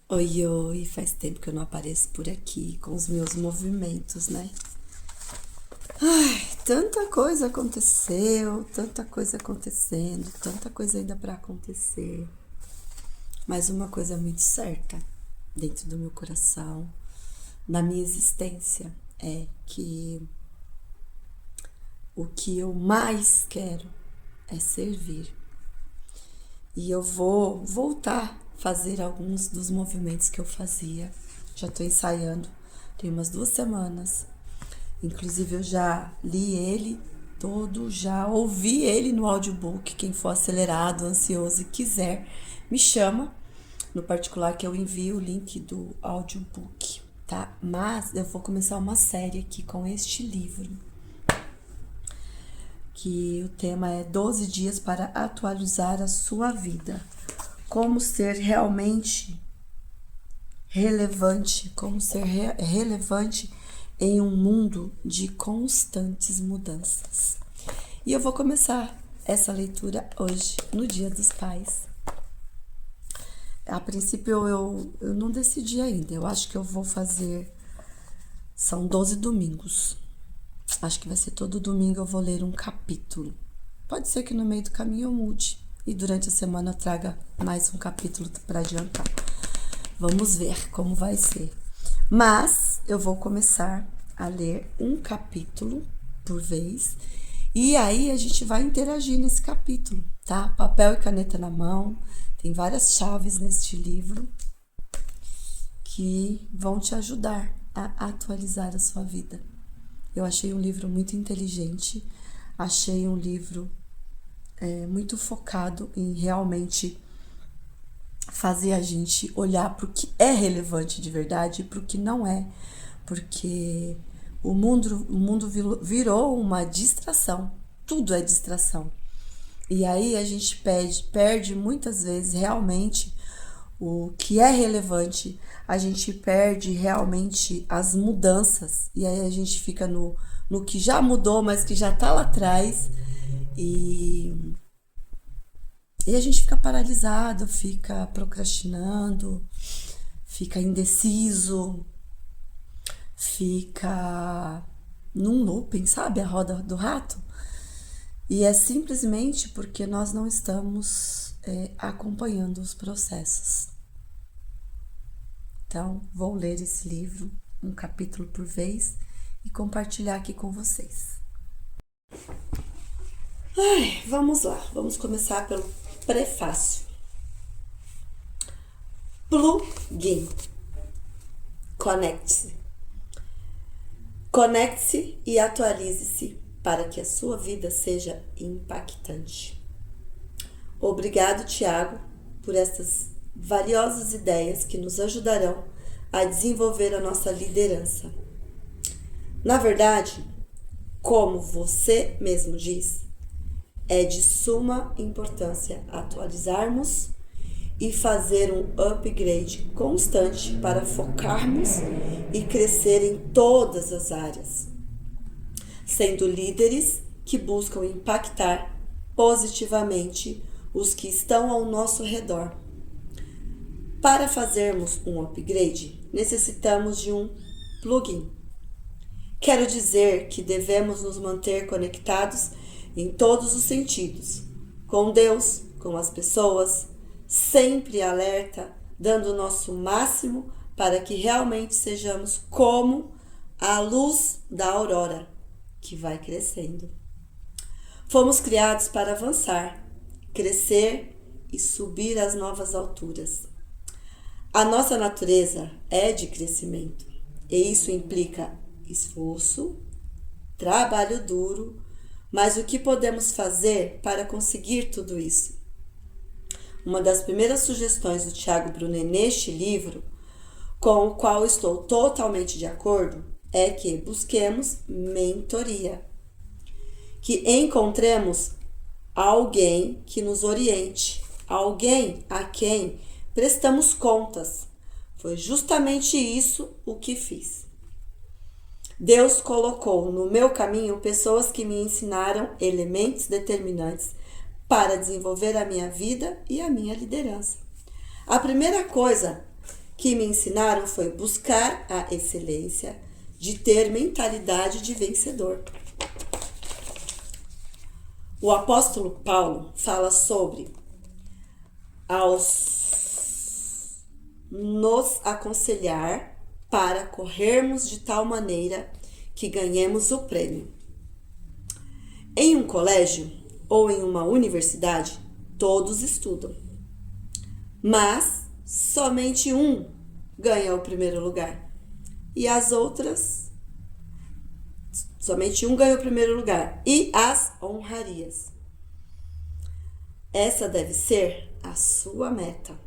Oi, oi, faz tempo que eu não apareço por aqui com os meus movimentos, né? Ai, tanta coisa aconteceu, tanta coisa acontecendo, tanta coisa ainda pra acontecer. Mas uma coisa muito certa dentro do meu coração, na minha existência, é que o que eu mais quero é servir. E eu vou voltar a fazer alguns dos movimentos que eu fazia. Já estou ensaiando, tem umas 2 semanas. Inclusive eu já li ele todo, já ouvi ele no audiobook. Quem for acelerado, ansioso e quiser, me chama. No particular que eu envio o link do audiobook, tá? Mas eu vou começar uma série aqui com este livro, que o tema é 12 dias para atualizar a sua vida. Como ser realmente relevante, como ser relevante em um mundo de constantes mudanças. E eu vou começar essa leitura hoje, no Dia dos Pais. A princípio eu não decidi ainda, eu acho que eu vou fazer, são 12 domingos. Acho que vai ser todo domingo eu vou ler um capítulo. Pode ser que no meio do caminho eu mude e durante a semana eu traga mais um capítulo para adiantar. Vamos ver como vai ser. Mas eu vou começar a ler um capítulo por vez e aí a gente vai interagir nesse capítulo, tá? Papel e caneta na mão. Tem várias chaves neste livro que vão te ajudar a atualizar a sua vida. Eu achei um livro muito inteligente, achei um livro muito focado em realmente fazer a gente olhar para o que é relevante de verdade e para o que não é, porque o mundo virou uma distração, tudo é distração. E aí a gente perde muitas vezes realmente o que é relevante, a gente perde realmente as mudanças, e aí a gente fica no que já mudou, mas que já tá lá atrás, e e a gente fica paralisado, fica procrastinando, fica indeciso, fica num looping, sabe? A roda do rato. E é simplesmente porque nós não estamos acompanhando os processos. Então, vou ler esse livro, um capítulo por vez, e compartilhar aqui com vocês. Vamos lá, vamos começar pelo prefácio. Plugin. Conecte-se. Conecte-se e atualize-se para que a sua vida seja impactante. Obrigado, Tiago, por estas valiosas ideias que nos ajudarão a desenvolver a nossa liderança. Na verdade, como você mesmo diz, é de suma importância atualizarmos e fazer um upgrade constante para focarmos e crescer em todas as áreas, sendo líderes que buscam impactar positivamente os que estão ao nosso redor. Para fazermos um upgrade, necessitamos de um plugin. Quero dizer que devemos nos manter conectados em todos os sentidos, com Deus, com as pessoas, sempre alerta, dando o nosso máximo para que realmente sejamos como a luz da aurora, que vai crescendo. Fomos criados para avançar, crescer e subir às novas alturas. A nossa natureza é de crescimento, e isso implica esforço, trabalho duro, mas o que podemos fazer para conseguir tudo isso? Uma das primeiras sugestões do Tiago Brunet neste livro, com o qual estou totalmente de acordo, é que busquemos mentoria, que encontremos alguém que nos oriente, alguém a quem prestamos contas. Foi justamente isso o que fiz. Deus colocou no meu caminho pessoas que me ensinaram elementos determinantes para desenvolver a minha vida e a minha liderança. A primeira coisa que me ensinaram foi buscar a excelência, de ter mentalidade de vencedor. O apóstolo Paulo fala sobre nos aconselhar para corrermos de tal maneira que ganhemos o prêmio. Em um colégio ou em uma universidade, todos estudam, mas somente um ganha o primeiro lugar e as outras, somente um ganha o primeiro lugar e as honrarias. Essa deve ser a sua meta.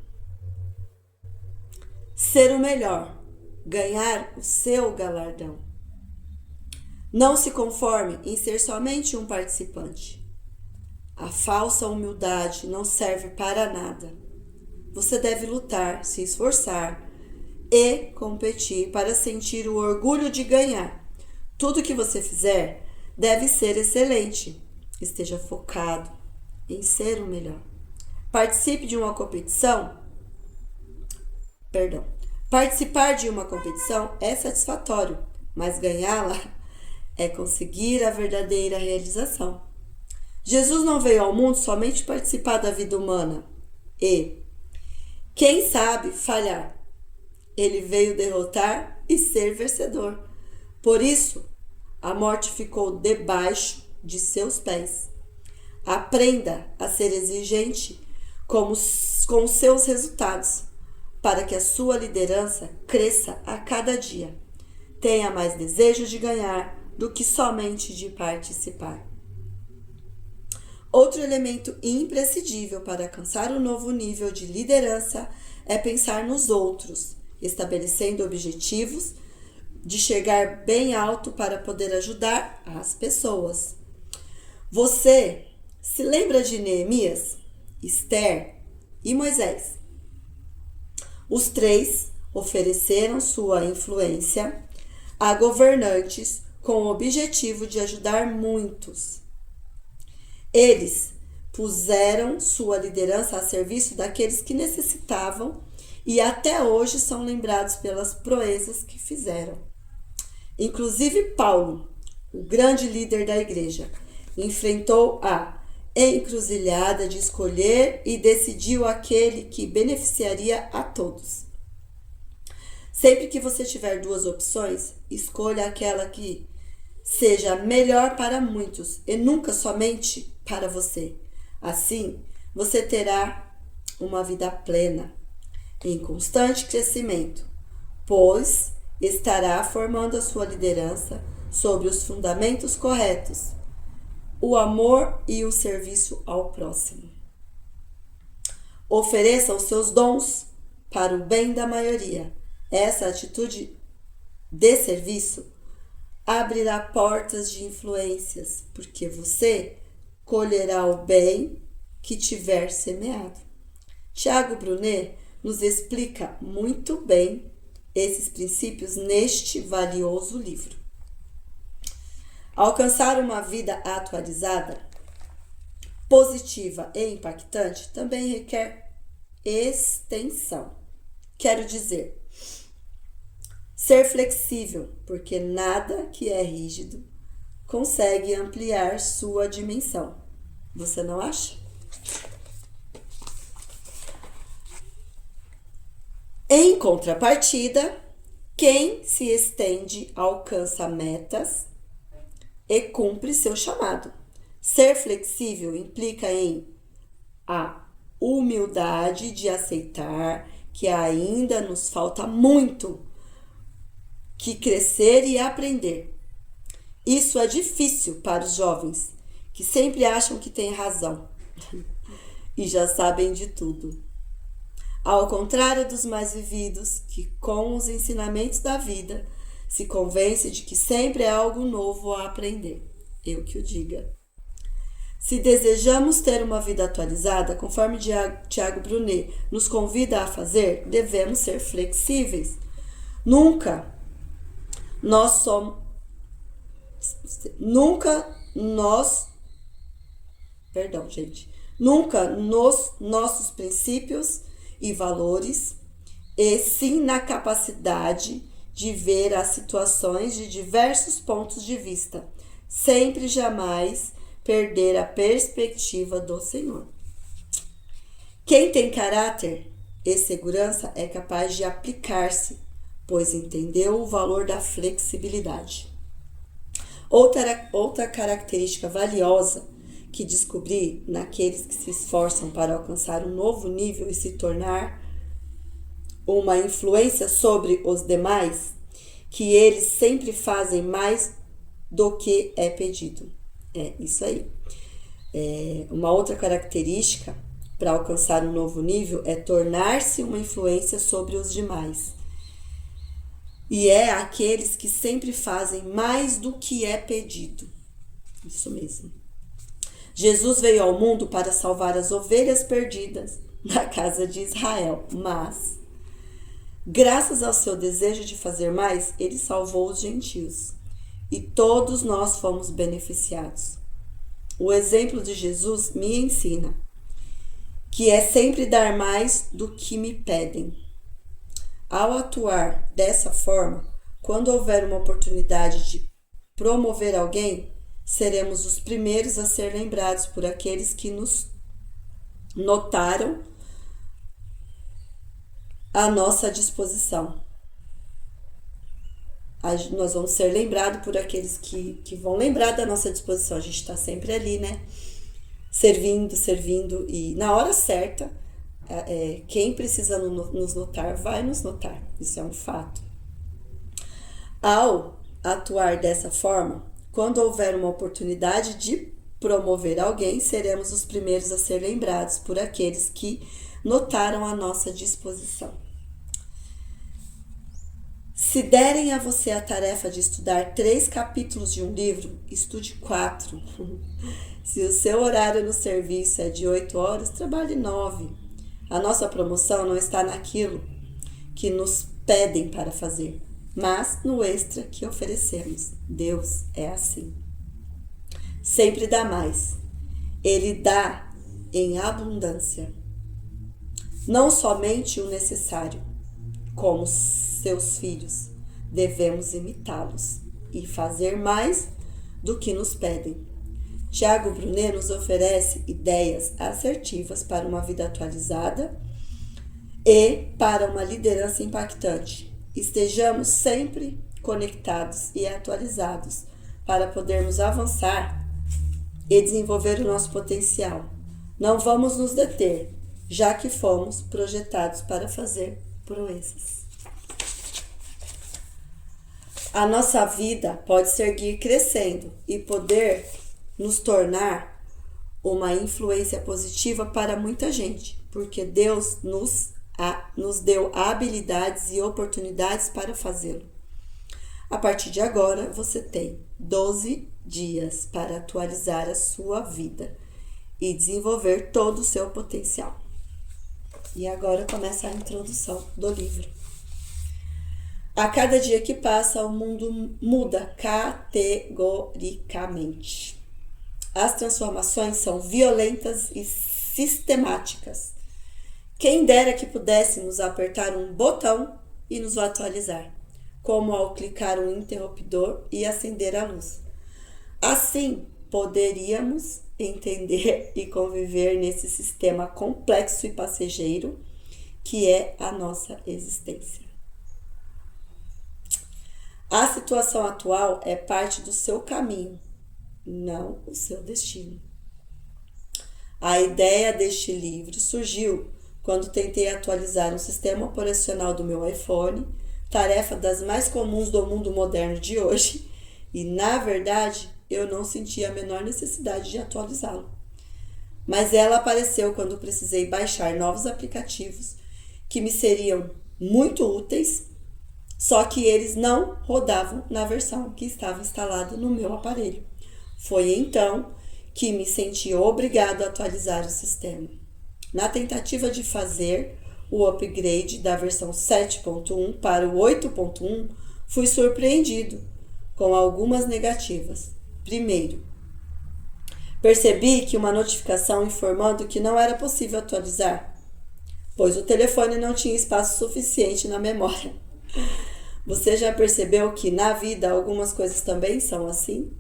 Ser o melhor, ganhar o seu galardão. Não se conforme em ser somente um participante. A falsa humildade não serve para nada. Você deve lutar, se esforçar e competir para sentir o orgulho de ganhar. Tudo que você fizer deve ser excelente. Esteja focado em ser o melhor. Participar de uma competição é satisfatório, mas ganhá-la é conseguir a verdadeira realização. Jesus não veio ao mundo somente participar da vida humana e, quem sabe, falhar. Ele veio derrotar e ser vencedor. Por isso, a morte ficou debaixo de seus pés. Aprenda a ser exigente com os seus resultados, para que a sua liderança cresça a cada dia. Tenha mais desejo de ganhar do que somente de participar. Outro elemento imprescindível para alcançar um novo nível de liderança é pensar nos outros, estabelecendo objetivos de chegar bem alto para poder ajudar as pessoas. Você se lembra de Neemias, Esther e Moisés? Os três ofereceram sua influência a governantes com o objetivo de ajudar muitos. Eles puseram sua liderança a serviço daqueles que necessitavam e até hoje são lembrados pelas proezas que fizeram. Inclusive Paulo, o grande líder da igreja, enfrentou a encruzilhada de escolher e decidiu aquele que beneficiaria a todos. Sempre que você tiver duas opções, escolha aquela que seja melhor para muitos e nunca somente para você. Assim, você terá uma vida plena, em constante crescimento, pois estará formando a sua liderança sobre os fundamentos corretos, o amor e o serviço ao próximo. Ofereça os seus dons para o bem da maioria. Essa atitude de serviço abrirá portas de influências, porque você colherá o bem que tiver semeado. Tiago Brunet nos explica muito bem esses princípios neste valioso livro. Alcançar uma vida atualizada, positiva e impactante também requer extensão. Quero dizer, ser flexível, porque nada que é rígido consegue ampliar sua dimensão. Você não acha? Em contrapartida, quem se estende alcança metas e cumpre seu chamado. Ser flexível implica em a humildade de aceitar que ainda nos falta muito que crescer e aprender. Isso é difícil para os jovens, que sempre acham que têm razão e já sabem de tudo. Ao contrário dos mais vividos, que com os ensinamentos da vida se convence de que sempre há algo novo a aprender. Eu que o diga. Se desejamos ter uma vida atualizada, conforme Tiago Brunet nos convida a fazer, devemos ser flexíveis. Nunca nos nossos princípios e valores e sim na capacidade de ver as situações de diversos pontos de vista, sempre jamais perder a perspectiva do Senhor. Quem tem caráter e segurança é capaz de aplicar-se, pois entendeu o valor da flexibilidade. Outra característica valiosa que descobri naqueles que se esforçam para alcançar um novo nível e se tornar uma influência sobre os demais, que eles sempre fazem mais do que é pedido. É isso aí. Uma outra característica para alcançar um novo nível é tornar-se uma influência sobre os demais. E é aqueles que sempre fazem mais do que é pedido. Isso mesmo. Jesus veio ao mundo para salvar as ovelhas perdidas na casa de Israel, mas, graças ao seu desejo de fazer mais, ele salvou os gentios. E todos nós fomos beneficiados. O exemplo de Jesus me ensina que é sempre dar mais do que me pedem. Ao atuar dessa forma, quando houver uma oportunidade de promover alguém, seremos os primeiros a ser lembrados por aqueles que nos notaram a nossa disposição. Nós vamos ser lembrados por aqueles que vão lembrar da nossa disposição. A gente está sempre ali, né? Servindo, e na hora certa, quem precisa nos notar, vai nos notar. Isso é um fato. Ao atuar dessa forma, quando houver uma oportunidade de promover alguém, seremos os primeiros a ser lembrados por aqueles que notaram a nossa disposição. Se derem a você a tarefa de estudar 3 capítulos de um livro, estude 4. Se o seu horário no serviço é de 8 horas, trabalhe 9. A nossa promoção não está naquilo que nos pedem para fazer, mas no extra que oferecemos. Deus é assim. Sempre dá mais. Ele dá em abundância. Não somente o necessário, como seus filhos, devemos imitá-los e fazer mais do que nos pedem. Tiago Brunet nos oferece ideias assertivas para uma vida atualizada e para uma liderança impactante. Estejamos sempre conectados e atualizados para podermos avançar e desenvolver o nosso potencial. Não vamos nos deter, já que fomos projetados para fazer proezas. A nossa vida pode seguir crescendo e poder nos tornar uma influência positiva para muita gente, porque Deus nos deu habilidades e oportunidades para fazê-lo. A partir de agora, você tem 12 dias para atualizar a sua vida e desenvolver todo o seu potencial. E agora começa a introdução do livro. A cada dia que passa, o mundo muda categoricamente. As transformações são violentas e sistemáticas. Quem dera que pudéssemos apertar um botão e nos atualizar, como ao clicar um interruptor e acender a luz. Assim, poderíamos entender e conviver nesse sistema complexo e passageiro que é a nossa existência. A situação atual é parte do seu caminho, não o seu destino. A ideia deste livro surgiu quando tentei atualizar um sistema operacional do meu iPhone, tarefa das mais comuns do mundo moderno de hoje, e na verdade eu não senti a menor necessidade de atualizá-lo. Mas ela apareceu quando precisei baixar novos aplicativos que me seriam muito úteis, só que eles não rodavam na versão que estava instalada no meu aparelho. Foi então que me senti obrigado a atualizar o sistema. Na tentativa de fazer o upgrade da versão 7.1 para o 8.1, fui surpreendido com algumas negativas. Primeiro, percebi que uma notificação informando que não era possível atualizar pois o telefone não tinha espaço suficiente na memória. Você já percebeu que na vida algumas coisas também são assim?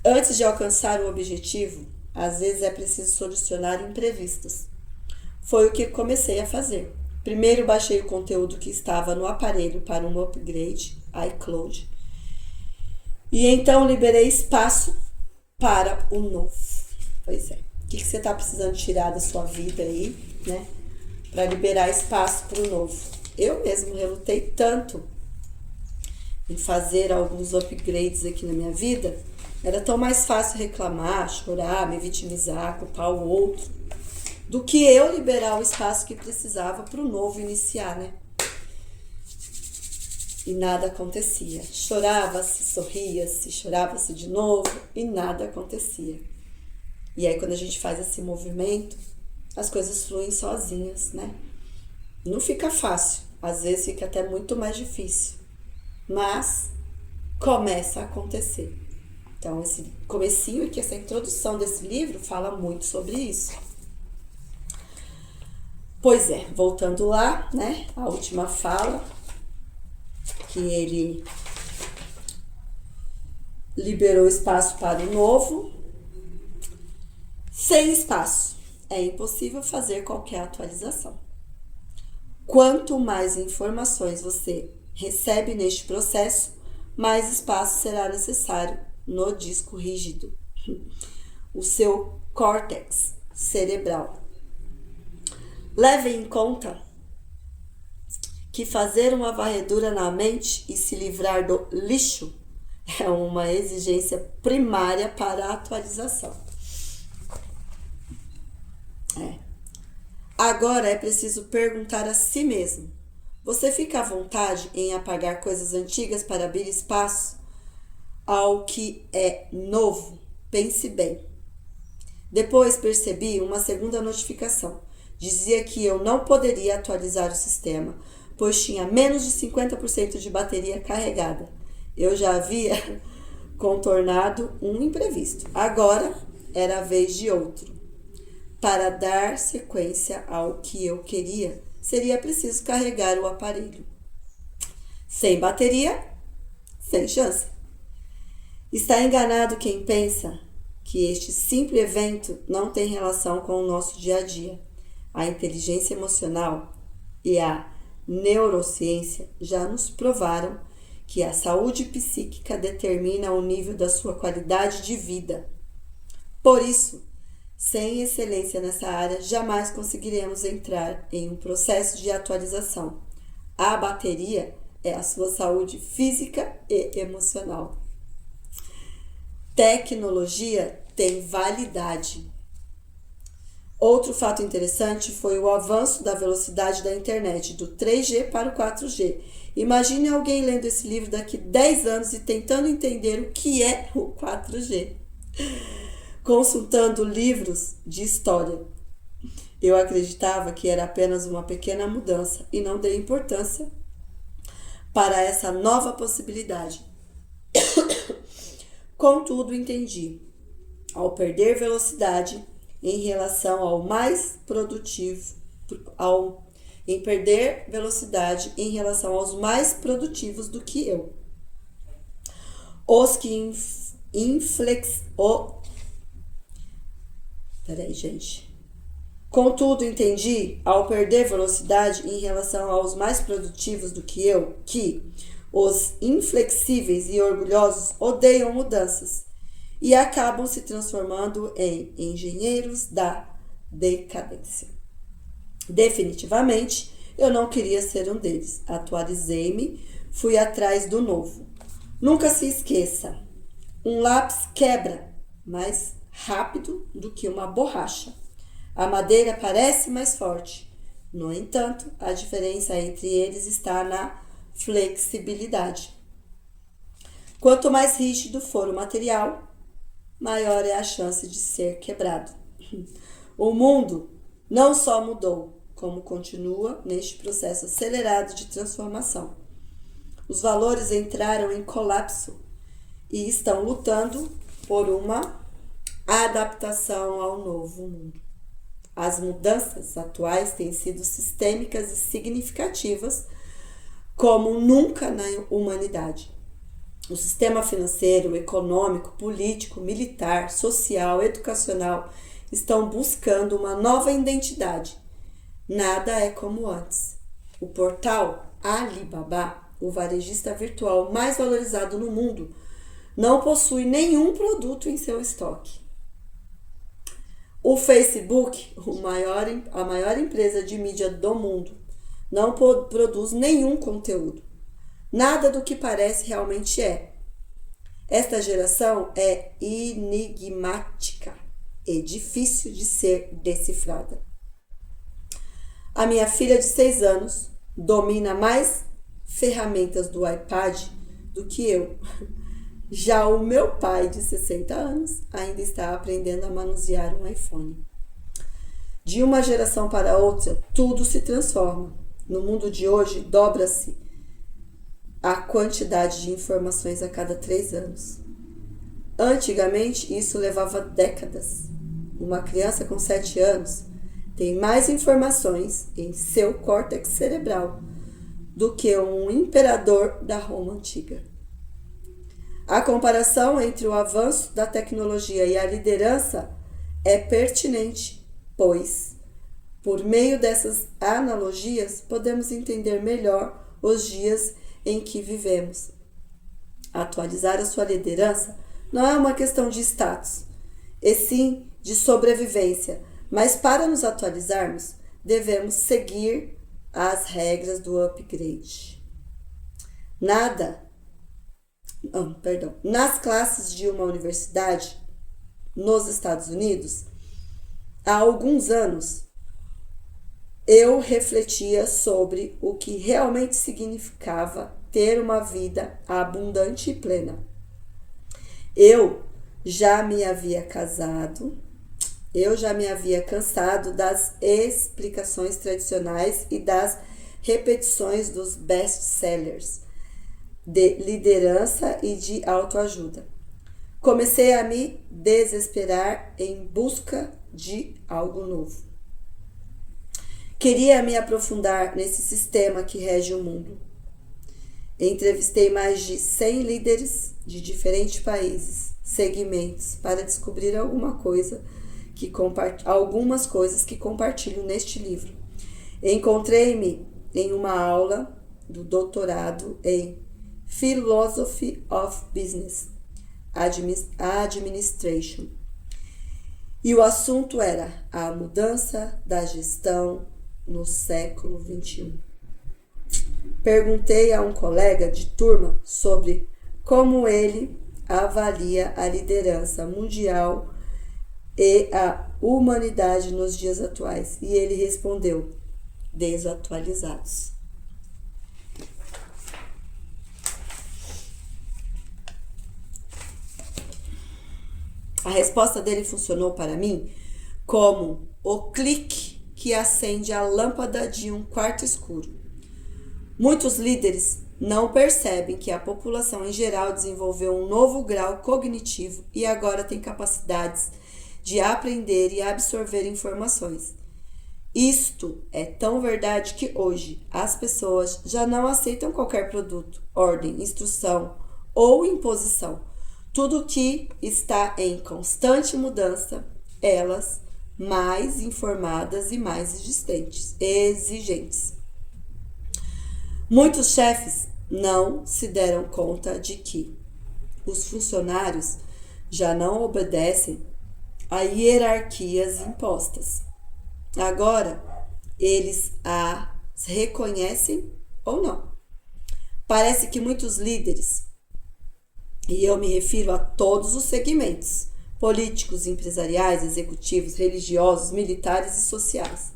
Antes de alcançar o objetivo, às vezes é preciso solucionar imprevistos. Foi o que comecei a fazer. Primeiro baixei o conteúdo que estava no aparelho para um upgrade, iCloud, e então liberei espaço para o novo. Pois é. O que você está precisando tirar da sua vida aí, né? Para liberar espaço para o novo. Eu mesmo relutei tanto em fazer alguns upgrades aqui na minha vida. Era tão mais fácil reclamar, chorar, me vitimizar, culpar o outro, do que eu liberar o espaço que precisava para o novo iniciar, né? E nada acontecia. Chorava-se, sorria-se, chorava-se de novo e nada acontecia. E aí quando a gente faz esse movimento, as coisas fluem sozinhas, né? Não fica fácil, às vezes fica até muito mais difícil, mas começa a acontecer. Então esse comecinho aqui, essa introdução desse livro fala muito sobre isso. Pois é, voltando lá, né? A última fala, que ele liberou espaço para o novo. Sem espaço, é impossível fazer qualquer atualização. Quanto mais informações você recebe neste processo, mais espaço será necessário no disco rígido, o seu córtex cerebral. Leve em conta que fazer uma varredura na mente e se livrar do lixo é uma exigência primária para a atualização. Agora é preciso perguntar a si mesmo: você fica à vontade em apagar coisas antigas para abrir espaço ao que é novo? Pense bem. Depois percebi uma segunda notificação. Dizia que eu não poderia atualizar o sistema, pois tinha menos de 50% de bateria carregada. Eu já havia contornado um imprevisto. Agora era a vez de outro. Para dar sequência ao que eu queria, seria preciso carregar o aparelho. Sem bateria, sem chance. Está enganado quem pensa que este simples evento não tem relação com o nosso dia a dia. A inteligência emocional e a neurociência já nos provaram que a saúde psíquica determina o nível da sua qualidade de vida. Por isso, sem excelência nessa área, jamais conseguiremos entrar em um processo de atualização. A bateria é a sua saúde física e emocional. Tecnologia tem validade. Outro fato interessante foi o avanço da velocidade da internet, do 3G para o 4G. Imagine alguém lendo esse livro daqui 10 anos e tentando entender o que é o 4G. Consultando livros de história. Eu acreditava que era apenas uma pequena mudança e não dei importância para essa nova possibilidade. Contudo, entendi. Ao perder velocidade em relação ao mais produtivo, em perder velocidade em relação aos mais produtivos do que eu. Os que Contudo, entendi, ao perder velocidade em relação aos mais produtivos do que eu, que os inflexíveis e orgulhosos odeiam mudanças e acabam se transformando em engenheiros da decadência. Definitivamente, eu não queria ser um deles. Atualizei-me, fui atrás do novo. Nunca se esqueça, um lápis quebra mais rápido do que uma borracha. A madeira parece mais forte. No entanto, a diferença entre eles está na flexibilidade. Quanto mais rígido for o material, maior é a chance de ser quebrado. O mundo não só mudou, como continua neste processo acelerado de transformação. Os valores entraram em colapso e estão lutando por uma adaptação ao novo mundo. As mudanças atuais têm sido sistêmicas e significativas como nunca na humanidade. O sistema financeiro, econômico, político, militar, social, educacional estão buscando uma nova identidade. Nada é como antes. O portal Alibaba, o varejista virtual mais valorizado no mundo, não possui nenhum produto em seu estoque. O Facebook, a maior empresa de mídia do mundo, não produz nenhum conteúdo. Nada do que parece realmente é. Esta geração é enigmática e difícil de ser decifrada. A minha filha de 6 anos domina mais ferramentas do iPad do que eu. Já o meu pai, de 60 anos, ainda está aprendendo a manusear um iPhone. De uma geração para outra, tudo se transforma. No mundo de hoje, dobra-se a quantidade de informações a cada 3 anos. Antigamente, isso levava décadas. Uma criança com 7 anos tem mais informações em seu córtex cerebral do que um imperador da Roma antiga. A comparação entre o avanço da tecnologia e a liderança é pertinente, pois, por meio dessas analogias, podemos entender melhor os dias em que vivemos. Atualizar a sua liderança não é uma questão de status, e sim de sobrevivência, mas para nos atualizarmos, devemos seguir as regras do upgrade. Nas classes de uma universidade nos Estados Unidos, há alguns anos, eu refletia sobre o que realmente significava ter uma vida abundante e plena. Eu já me havia cansado das explicações tradicionais e das repetições dos best-sellers de liderança e de autoajuda. Comecei a me desesperar em busca de algo novo. Queria me aprofundar nesse sistema que rege o mundo. Entrevistei mais de 100 líderes de diferentes países, segmentos, para descobrir algumas coisas que compartilho neste livro. Encontrei-me em uma aula do doutorado em Philosophy of Business Administration. E o assunto era a mudança da gestão no século XXI. Perguntei a um colega de turma sobre como ele avalia a liderança mundial e a humanidade nos dias atuais. E ele respondeu: desatualizados. A resposta dele funcionou para mim como o clique que acende a lâmpada de um quarto escuro. Muitos líderes não percebem que a população em geral desenvolveu um novo grau cognitivo e agora tem capacidades de aprender e absorver informações. Isto é tão verdade que hoje as pessoas já não aceitam qualquer produto, ordem, instrução ou imposição. Tudo que está em constante mudança, elas mais informadas e mais exigentes. Muitos chefes não se deram conta de que os funcionários já não obedecem a hierarquias impostas. Agora, eles as reconhecem ou não. Parece que muitos líderes, e eu me refiro a todos os segmentos, políticos, empresariais, executivos, religiosos, militares e sociais,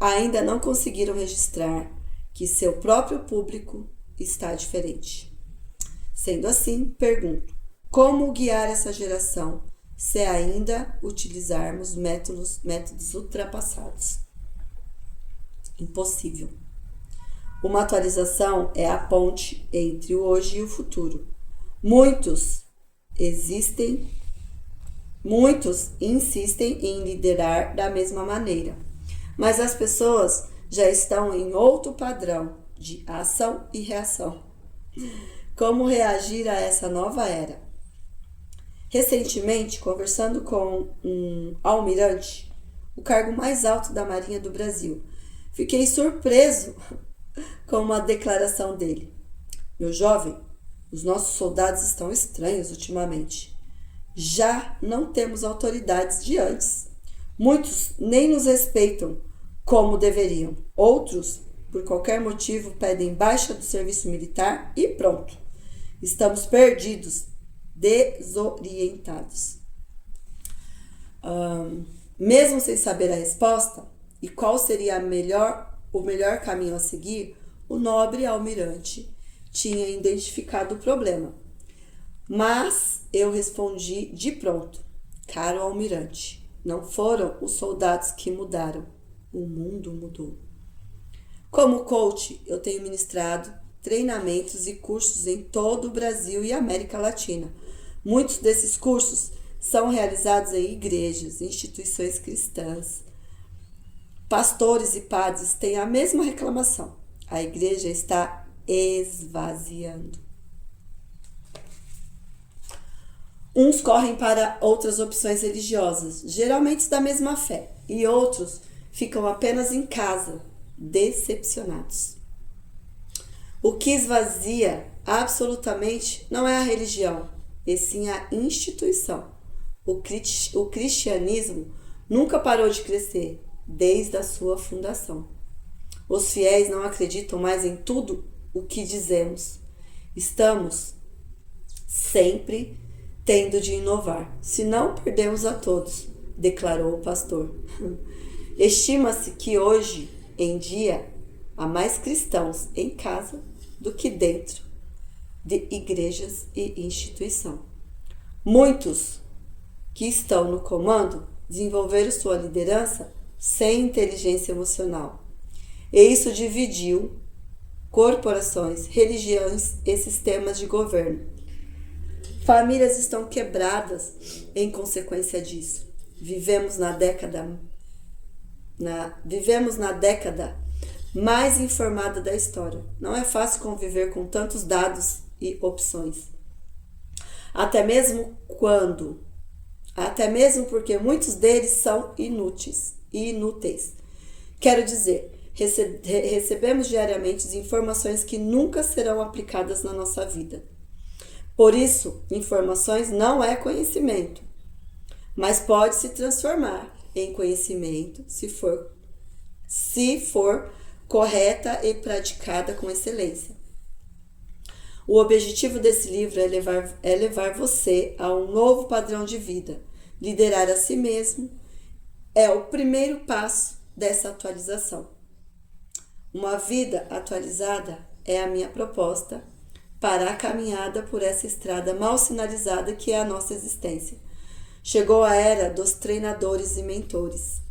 ainda não conseguiram registrar que seu próprio público está diferente. Sendo assim, pergunto: como guiar essa geração se ainda utilizarmos métodos ultrapassados? Impossível. Uma atualização é a ponte entre o hoje e o futuro. Muitos existem Muitos insistem em liderar da mesma maneira, mas as pessoas já estão em outro padrão de ação e reação. Como reagir a essa nova era? Recentemente, conversando com um almirante, o cargo mais alto da Marinha do Brasil, fiquei surpreso com uma declaração dele. Meu jovem, os nossos soldados estão estranhos ultimamente. Já não temos autoridades de antes. Muitos nem nos respeitam como deveriam. Outros, por qualquer motivo, pedem baixa do serviço militar e pronto. Estamos perdidos, desorientados. Mesmo sem saber a resposta e qual seria o melhor caminho a seguir, o nobre almirante tinha identificado o problema. Mas eu respondi de pronto: caro almirante, não foram os soldados que mudaram, o mundo mudou. Como coach, eu tenho ministrado treinamentos e cursos em todo o Brasil e América Latina. Muitos desses cursos são realizados em igrejas, instituições cristãs. Pastores e padres têm a mesma reclamação. A igreja está esvaziando. Uns correm para outras opções religiosas, geralmente da mesma fé, e outros ficam apenas em casa, decepcionados. O que esvazia absolutamente não é a religião, e sim a instituição. O cristianismo nunca parou de crescer desde a sua fundação. Os fiéis não acreditam mais em tudo o que dizemos. Estamos sempre tendo de inovar, senão perdemos a todos, declarou o pastor. Estima-se que hoje em dia há mais cristãos em casa do que dentro de igrejas e instituição. Muitos que estão no comando desenvolveram sua liderança sem inteligência emocional. E isso dividiu corporações, religiões e sistemas de governo. Famílias estão quebradas em consequência disso. Vivemos na década mais informada da história. Não é fácil conviver com tantos dados e opções. Até mesmo porque muitos deles são inúteis. Quero dizer, recebemos diariamente informações que nunca serão aplicadas na nossa vida. Por isso, informações não é conhecimento, mas pode se transformar em conhecimento se for correta e praticada com excelência. O objetivo desse livro é levar você a um novo padrão de vida. Liderar a si mesmo é o primeiro passo dessa atualização. Uma vida atualizada é a minha proposta para a caminhada por essa estrada mal sinalizada que é a nossa existência. Chegou a era dos treinadores e mentores.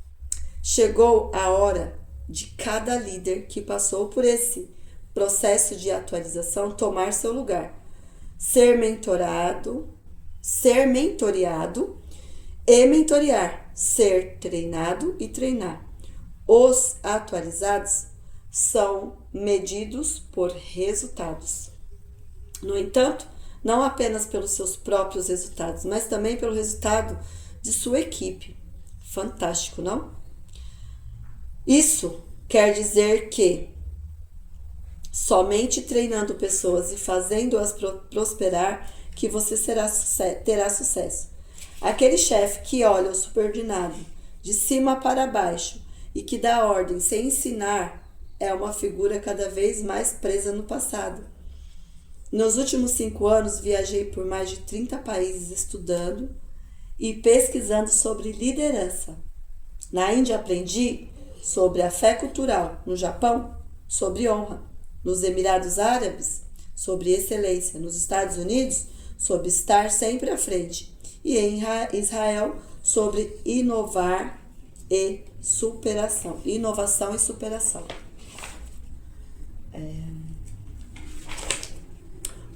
Chegou a hora de cada líder que passou por esse processo de atualização tomar seu lugar, ser mentoreado e mentorear, ser treinado e treinar. Os atualizados são medidos por resultados. No entanto, não apenas pelos seus próprios resultados, mas também pelo resultado de sua equipe. Fantástico, não? Isso quer dizer que somente treinando pessoas e fazendo-as prosperar que você terá sucesso. Aquele chefe que olha o subordinado de cima para baixo e que dá ordem sem ensinar é uma figura cada vez mais presa no passado. Nos últimos 5 anos, viajei por mais de 30 países estudando e pesquisando sobre liderança. Na Índia, aprendi sobre a fé cultural. No Japão, sobre honra. Nos Emirados Árabes, sobre excelência. Nos Estados Unidos, sobre estar sempre à frente. E em Israel, sobre inovação e superação.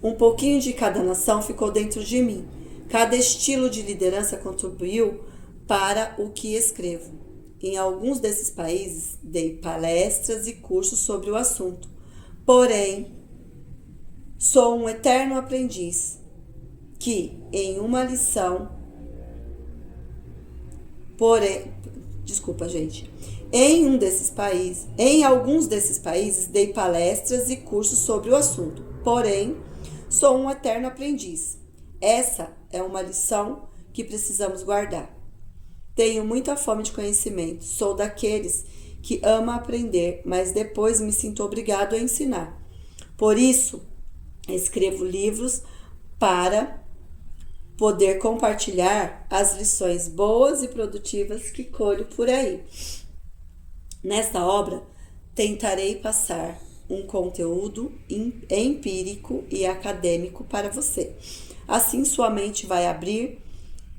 Um pouquinho de cada nação ficou dentro de mim. Cada estilo de liderança contribuiu para o que escrevo. Em alguns desses países, dei palestras e cursos sobre o assunto. Porém, sou um eterno aprendiz que, em uma lição, em alguns desses países, dei palestras e cursos sobre o assunto. Porém, sou um eterno aprendiz. Essa é uma lição que precisamos guardar. Tenho muita fome de conhecimento. Sou daqueles que ama aprender, mas depois me sinto obrigado a ensinar. Por isso, escrevo livros para poder compartilhar as lições boas e produtivas que colho por aí. Nesta obra, tentarei passar um conteúdo empírico e acadêmico para você. Assim, sua mente vai abrir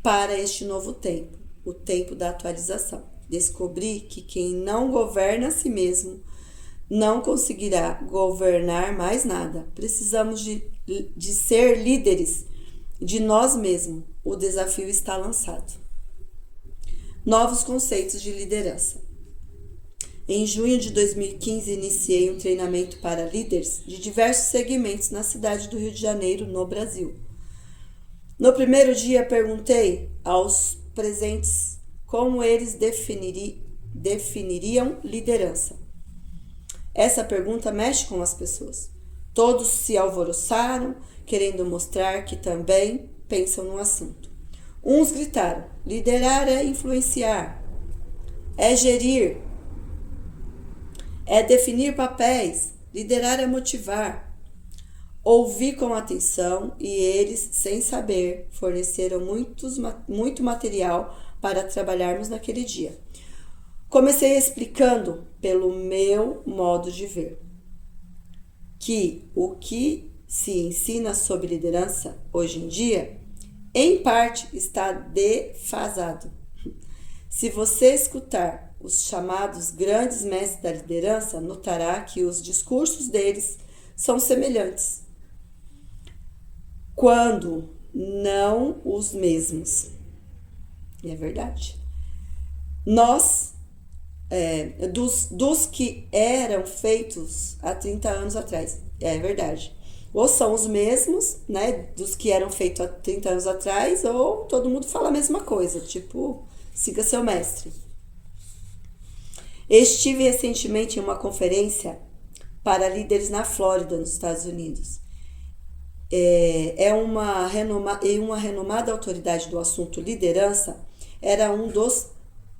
para este novo tempo, o tempo da atualização. Descobri que quem não governa a si mesmo não conseguirá governar mais nada. Precisamos de ser líderes de nós mesmos. O desafio está lançado. Novos conceitos de liderança. Em junho de 2015, iniciei um treinamento para líderes de diversos segmentos na cidade do Rio de Janeiro, no Brasil. No primeiro dia, perguntei aos presentes como eles definiriam liderança. Essa pergunta mexe com as pessoas. Todos se alvoroçaram, querendo mostrar que também pensam no assunto. Uns gritaram: liderar é influenciar, é gerir, é definir papéis, liderar é motivar. Ouvi com atenção e eles, sem saber, forneceram muito material para trabalharmos naquele dia. Comecei explicando pelo meu modo de ver que o que se ensina sobre liderança hoje em dia, em parte, está defasado. Se você escutar os chamados grandes mestres da liderança, notará que os discursos deles são semelhantes, quando não os mesmos. E é verdade. Nós, dos que eram feitos há 30 anos atrás, é verdade. Ou são os mesmos, né, dos que eram feitos há 30 anos atrás, ou todo mundo fala a mesma coisa, tipo, siga seu mestre. Estive recentemente em uma conferência para líderes na Flórida, nos Estados Unidos. Uma renomada autoridade do assunto liderança era um dos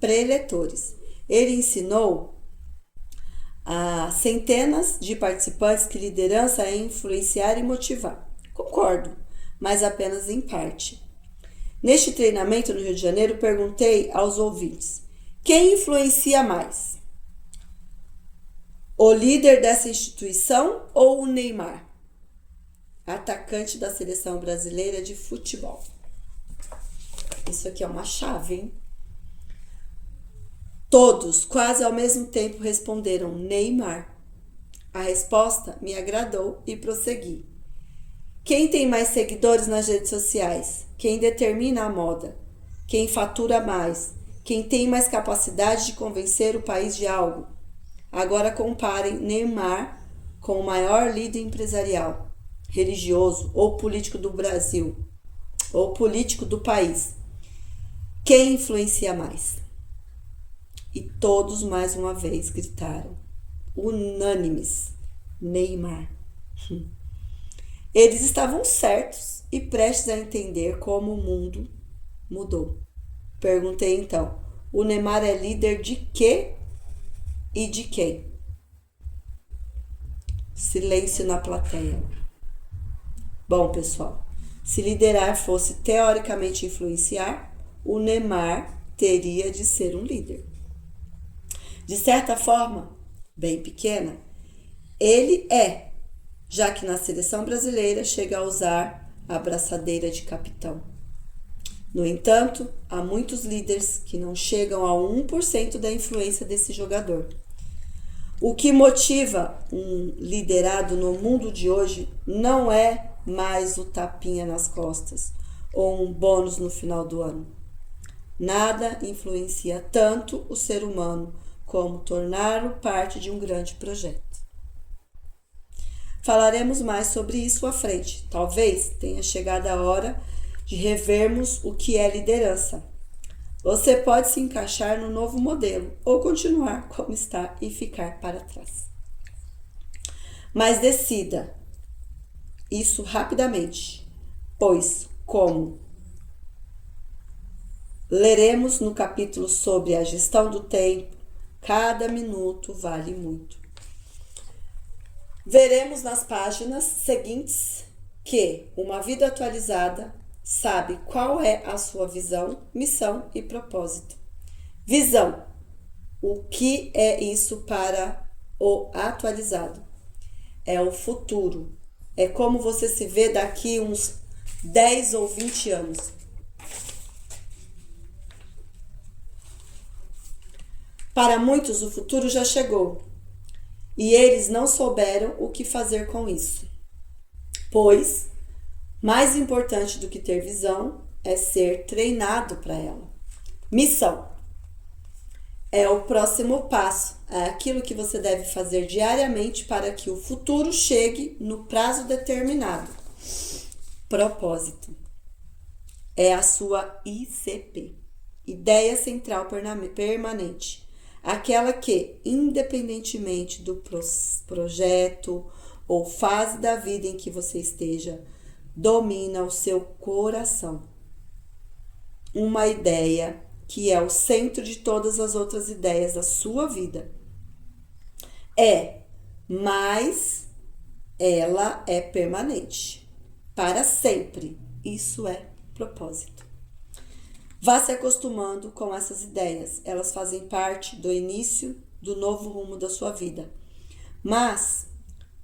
preletores. Ele ensinou a centenas de participantes que liderança é influenciar e motivar. Concordo, mas apenas em parte. Neste treinamento no Rio de Janeiro, perguntei aos ouvintes: quem influencia mais? O líder dessa instituição ou o Neymar, atacante da seleção brasileira de futebol? Isso aqui é uma chave, hein? Todos, quase ao mesmo tempo, responderam Neymar. A resposta me agradou e prossegui. Quem tem mais seguidores nas redes sociais? Quem determina a moda? Quem fatura mais? Quem tem mais capacidade de convencer o país de algo? Agora comparem Neymar com o maior líder empresarial, religioso ou político do Brasil, ou político do país. Quem influencia mais? E todos mais uma vez gritaram, unânimes, Neymar. Eles estavam certos e prestes a entender como o mundo mudou. Perguntei então, o Neymar é líder de quê e de quem? Silêncio na plateia. Bom, pessoal, se liderar fosse teoricamente influenciar, o Neymar teria de ser um líder. De certa forma, bem pequena, ele é, já que na seleção brasileira chega a usar a braçadeira de capitão. No entanto, há muitos líderes que não chegam a 1% da influência desse jogador. O que motiva um liderado no mundo de hoje não é mais o tapinha nas costas, ou um bônus no final do ano. Nada influencia tanto o ser humano como torná-lo parte de um grande projeto. Falaremos mais sobre isso à frente. Talvez tenha chegado a hora de revermos o que é liderança. Você pode se encaixar no novo modelo ou continuar como está e ficar para trás. Mas decida isso rapidamente, pois, como leremos no capítulo sobre a gestão do tempo, cada minuto vale muito. Veremos nas páginas seguintes que uma vida atualizada sabe qual é a sua visão, missão e propósito. Visão. O que é isso para o atualizado? É o futuro. É como você se vê daqui uns 10 ou 20 anos. Para muitos, o futuro já chegou e eles não souberam o que fazer com isso. Pois, mais importante do que ter visão é ser treinado para ela. Missão é o próximo passo, é aquilo que você deve fazer diariamente para que o futuro chegue no prazo determinado. Propósito é a sua ICP, Ideia Central Permanente. Aquela que, independentemente do projeto ou fase da vida em que você esteja, domina o seu coração. Uma ideia que é o centro de todas as outras ideias da sua vida. Mas ela é permanente, para sempre. Isso é propósito. Vá se acostumando com essas ideias. Elas fazem parte do início do novo rumo da sua vida. Mas,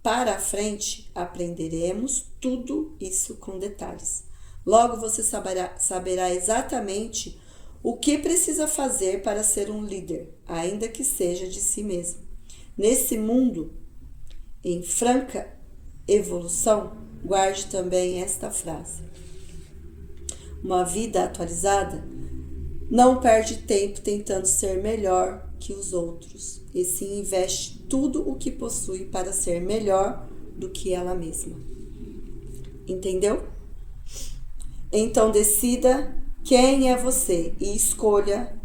para a frente, aprenderemos tudo isso com detalhes. Logo você saberá exatamente o que precisa fazer para ser um líder, ainda que seja de si mesmo. Nesse mundo em franca evolução, guarde também esta frase. Uma vida atualizada não perde tempo tentando ser melhor que os outros, e sim investe tudo o que possui para ser melhor do que ela mesma. Entendeu? Então decida quem é você e escolha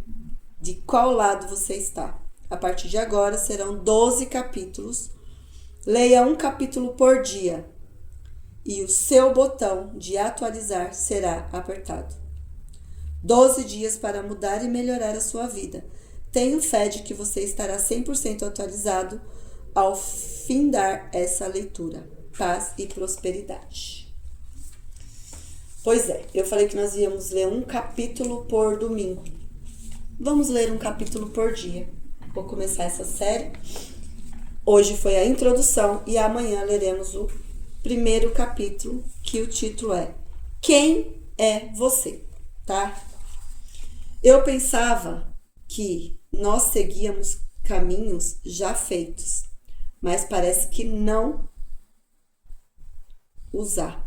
de qual lado você está. A partir de agora serão 12 capítulos. Leia um capítulo por dia. E o seu botão de atualizar será apertado. 12 dias para mudar e melhorar a sua vida. Tenho fé de que você estará 100% atualizado ao findar essa leitura. Paz e prosperidade. Pois é, eu falei que nós íamos ler um capítulo por domingo. Vamos ler um capítulo por dia. Vou começar essa série. Hoje foi a introdução e amanhã leremos o primeiro capítulo, que o título é Quem é você? Tá? Eu pensava que nós seguíamos caminhos já feitos, mas parece que não usar.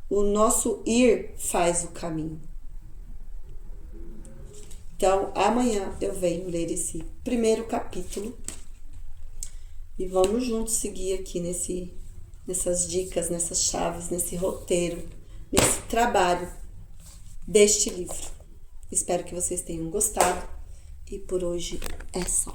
O nosso ir faz o caminho. Então, amanhã eu venho ler esse primeiro capítulo e vamos juntos seguir aqui nessas dicas, nessas chaves, nesse roteiro, nesse trabalho deste livro. Espero que vocês tenham gostado e por hoje é só.